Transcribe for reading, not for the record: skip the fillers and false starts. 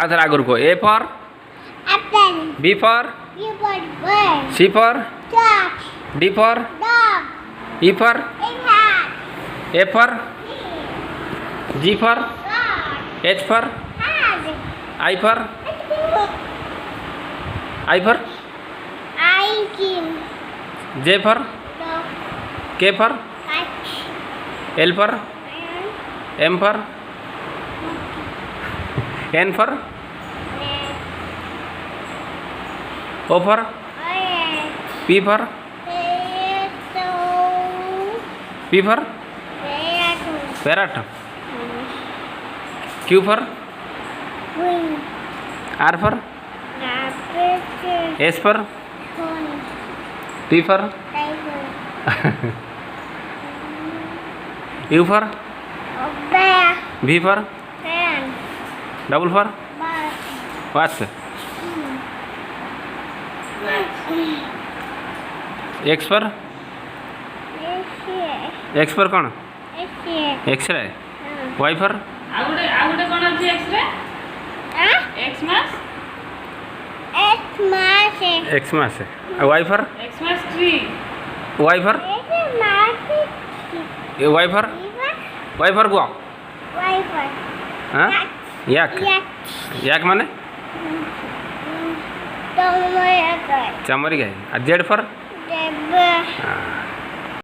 आधर आगुर को A for apple. B for B for bird. C for Duck. D for Dog. E for Hat. A for G for God. H for Hat. I for I can. J for Dog. K for Catch. L for And. M for N for O for Orange. P for Potato. P for Potato. Parrot Q for Green. R for Rabbit. S for Corn. T for Tiger. U for A bear. We for Fan. Double for Bus. Watts x for x for कौन x ray Y for आगुटे कोन अछि x-ray x mass x mass Y for x mass tree Y for Y for go हाँ याक याक माने चमरी गाय Z for